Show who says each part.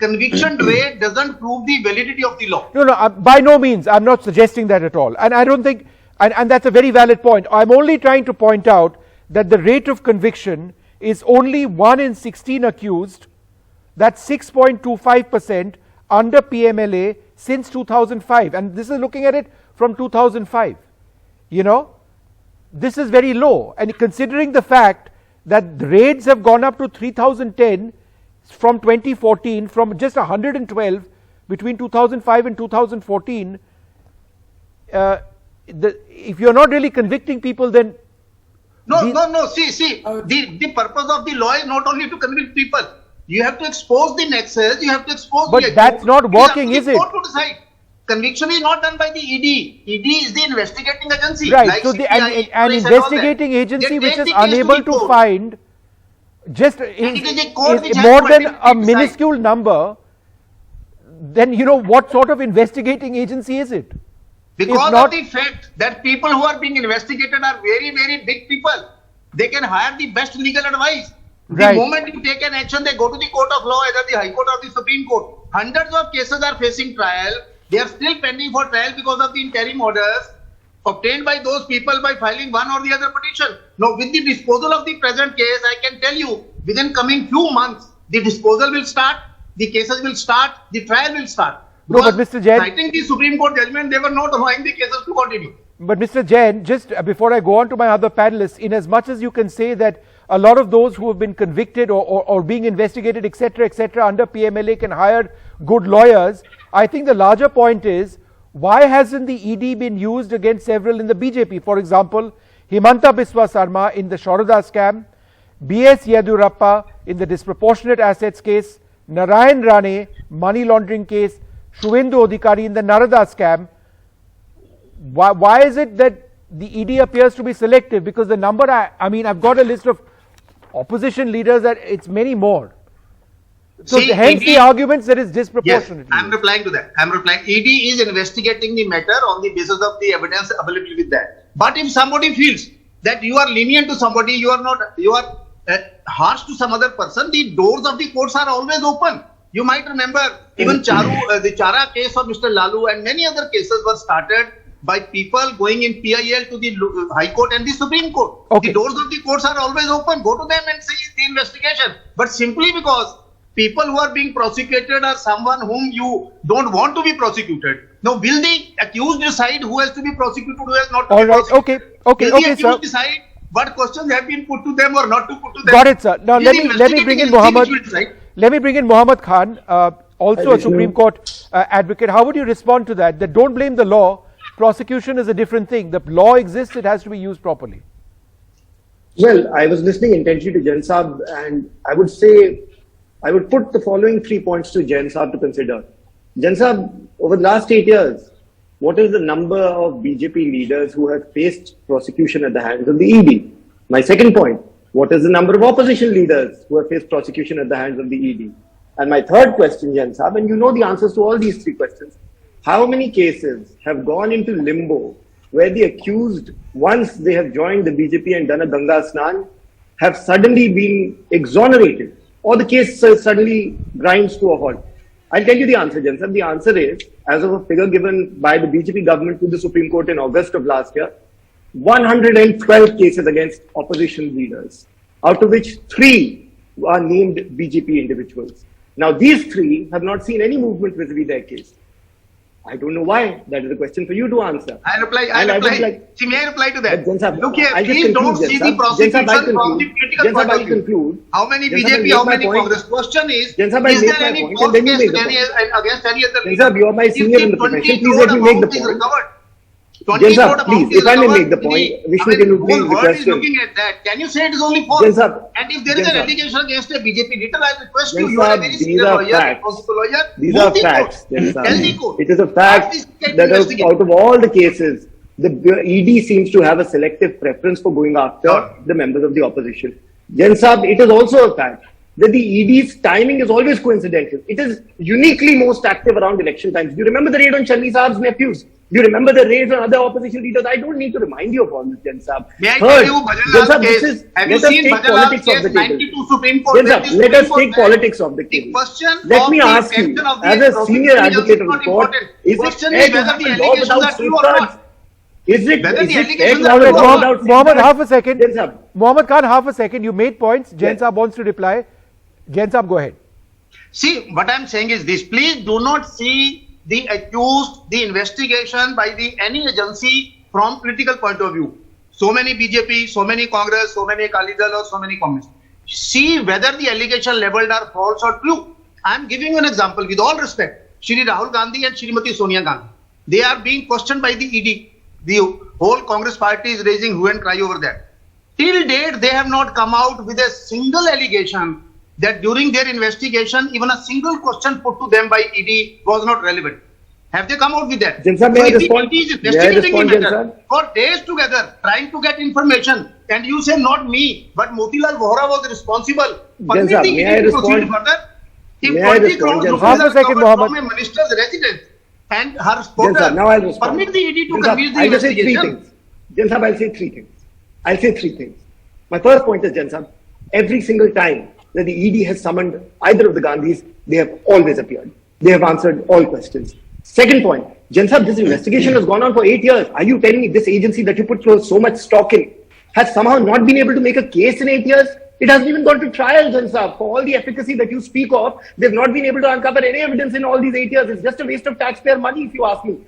Speaker 1: conviction rate doesn't prove the validity of the law.
Speaker 2: No, by no means. I'm not suggesting that at all. And I don't think, and that's a very valid point. I'm only trying to point out that the rate of conviction is only 1 in 16 accused. That's 6.25% under PMLA since 2005. And this is looking at it from 2005. You know, this is very low. And considering the fact that the raids have gone up to 3010 from 2014, from just 112 between 2005 and 2014, if you're not really convicting people, then
Speaker 1: no. See, the purpose of the law is not only to convict people. You have to expose the nexus. You have to expose.
Speaker 2: But that's not working, is it?
Speaker 1: To decide. Conviction is not done by the ED. ED is the investigating agency.
Speaker 2: Right.
Speaker 1: Like
Speaker 2: so
Speaker 1: CBI,
Speaker 2: an investigating agency which is unable to find just is more than a minuscule number, then you know what sort of investigating agency is it?
Speaker 1: Because of the fact that people who are being investigated are very, very big people. They can hire the best legal advice. The moment you take an action, they go to the court of law, either the High Court or the Supreme Court. Hundreds of cases are facing trial. They are still pending for trial because of the interim orders obtained by those people by filing one or the other petition. Now, with the disposal of the present case, I can tell you, within coming few months, the disposal will start, the cases will start, the trial will start.
Speaker 2: No, but Mr. Jain,
Speaker 1: citing the Supreme Court judgment, they were not allowing the cases to continue.
Speaker 2: But Mr. Jain, just before I go on to my other panelists, in as much as you can say that a lot of those who have been convicted or being investigated, etc., under PMLA can hire good lawyers, I think the larger point is, why hasn't the ED been used against several in the BJP? For example, Himanta Biswa Sarma in the Shaurada scam, B.S. Yedurappa in the disproportionate assets case, Narayan Rane money laundering case, Shuvendu Adhikari in the Narada scam. Why is it that the ED appears to be selective? Because the number, I mean, I've got a list of opposition leaders that it's many more. So hence the arguments that is disproportionate.
Speaker 1: Yes, I'm replying to that. ED is investigating the matter on the basis of the evidence available with that. But if somebody feels that you are lenient to somebody, you are harsh to some other person, the doors of the courts are always open. You might remember even the Chara case of Mr. Lalu and many other cases were started by people going in PIL to the High Court and the Supreme Court. Okay. The doors of the courts are always open. Go to them and see the investigation. But simply because people who are being prosecuted are someone whom you don't want to be prosecuted. Now, will the accused decide who has to be prosecuted, who has not to be prosecuted?
Speaker 2: Okay,
Speaker 1: will the accused
Speaker 2: sir.
Speaker 1: decide what questions have been put to them or not to put to them?
Speaker 2: Got it, sir. Now, let me bring in Muhammad. Let me bring in Muhammad Khan, also a Supreme Court advocate. How would you respond to that? That don't blame the law. Prosecution is a different thing. The law exists, it has to be used properly.
Speaker 3: Well, I was listening intently to Jain Saab, and I would say, I would put the following 3 points to Jain Saab to consider. Jain Saab, over the last 8 years, what is the number of BJP leaders who have faced prosecution at the hands of the ED? My second point, what is the number of opposition leaders who have faced prosecution at the hands of the ED? And my third question, Jain Saab, and you know the answers to all these 3 questions. How many cases have gone into limbo where the accused, once they have joined the BJP and done a Ganga Snan, have suddenly been exonerated, or the case suddenly grinds to a halt? I'll tell you the answer, Jain Saab. The answer is, as of a figure given by the BJP government to the Supreme Court in August of last year, 112 cases against opposition leaders, out of which 3 are named BJP individuals. Now, these 3 have not seen any movement vis-a-vis their case. I don't know why. That is a question for you to answer.
Speaker 1: I reply. May I reply to that?
Speaker 3: Saab,
Speaker 1: look here, please don't see the prosecution from the political point of view. How many BJP, how many Congress? Question is there any false case against any other leader?
Speaker 3: You are my senior in the profession. Please let me make the point. Please, if I may make the point, Vishnu, can you please request
Speaker 1: looking at that, can you say it is only false? And if there is an allegation against a BJP leader, I request you, you are a very senior lawyer, lawyer.
Speaker 3: These are facts. It is a fact that out of all the cases, the ED seems to have a selective preference for going after the members of the opposition. Jain Saab, it is also a fact that the ED's timing is always coincidental. It is uniquely most active around election times. Do you remember the raid on Channi Saab's nephews? Do you remember the raids on other opposition leaders? I don't need to remind you of all this, Jan Saab.
Speaker 1: May I tell you, Bhajanlal
Speaker 3: this
Speaker 1: case?
Speaker 3: is,
Speaker 1: Have you
Speaker 3: let us
Speaker 1: seen
Speaker 3: take
Speaker 1: Bhajanlal
Speaker 3: politics off
Speaker 1: case
Speaker 3: the table.
Speaker 1: 92 Supreme Court?
Speaker 3: Jan Saab,
Speaker 1: When the
Speaker 3: let us
Speaker 1: Supreme
Speaker 3: take
Speaker 1: Court
Speaker 3: politics off the
Speaker 1: The
Speaker 3: table.
Speaker 1: question
Speaker 3: Let
Speaker 1: of
Speaker 3: me
Speaker 1: the
Speaker 3: ask you,
Speaker 1: question of the
Speaker 3: as a
Speaker 1: prosecution
Speaker 3: senior
Speaker 1: is
Speaker 3: advocate of the
Speaker 1: not
Speaker 3: court,
Speaker 1: important.
Speaker 3: is it
Speaker 1: Question
Speaker 3: fair
Speaker 1: is
Speaker 3: to
Speaker 1: whether
Speaker 3: have
Speaker 1: the
Speaker 3: a law
Speaker 1: allegations
Speaker 3: without
Speaker 1: are true or
Speaker 3: safeguards?
Speaker 1: not.
Speaker 3: Is it
Speaker 1: Whether the
Speaker 3: fair
Speaker 1: allegations
Speaker 3: to
Speaker 1: are
Speaker 3: have a
Speaker 1: true or
Speaker 3: law
Speaker 1: not.
Speaker 3: without
Speaker 2: Mohammed,
Speaker 3: safeguards?
Speaker 2: half a second.
Speaker 3: Jan Saab,
Speaker 2: Mohammed Khan, half a second. You made points. Jen
Speaker 3: Yes.
Speaker 2: Saab wants to reply. Jen Saab, go ahead.
Speaker 1: See, what I'm saying is this. Please do not see the accused, the investigation by any agency from political point of view. So many BJP, so many Congress, so many Akali Dal or so many communists. See whether the allegation leveled are false or true. I'm giving you an example with all respect. Shri Rahul Gandhi and Shrimati Sonia Gandhi. They are being questioned by the ED. The whole Congress party is raising hue and cry over that. Till date, they have not come out with a single allegation that during their investigation, even a single question put to them by ED was not relevant. Have they come out with that?
Speaker 3: Jan Saab, may I
Speaker 1: if the
Speaker 3: respond?
Speaker 1: ED is
Speaker 3: May I
Speaker 1: investigating the
Speaker 3: respond, Jan
Speaker 1: matter
Speaker 3: Saab?
Speaker 1: for days together, trying to get information, and you say not me, but Motilal Vohra was responsible. Permit
Speaker 3: Saab,
Speaker 1: the
Speaker 3: may
Speaker 1: ED
Speaker 3: I
Speaker 1: to proceed
Speaker 3: respond?
Speaker 1: further. If
Speaker 3: May I
Speaker 1: 20
Speaker 3: respond,
Speaker 1: crores
Speaker 3: Jan
Speaker 1: rupees
Speaker 3: Saab?
Speaker 2: Half a
Speaker 1: are
Speaker 2: second,
Speaker 1: recovered from
Speaker 2: Mohammed.
Speaker 1: a minister's residence and her
Speaker 3: Jan
Speaker 1: supporters,
Speaker 3: Saab, now I'll respond.
Speaker 1: permit the ED to
Speaker 3: Jan Saab,
Speaker 1: conduct the
Speaker 3: I'll just say three
Speaker 1: investigation.
Speaker 3: things. Jan Saab, I'll say three things. I'll say three things. My first point is, Jan Saab, every single time that the ED has summoned either of the Gandhis, they have always appeared. They have answered all questions. Second point, Jan Saab, this investigation has gone on for 8 years. Are you telling me this agency that you put so much stock in has somehow not been able to make a case in 8 years? It hasn't even gone to trial, Jan Saab. For all the efficacy that you speak of, they've not been able to uncover any evidence in all these 8 years. It's just a waste of taxpayer money, if you ask me.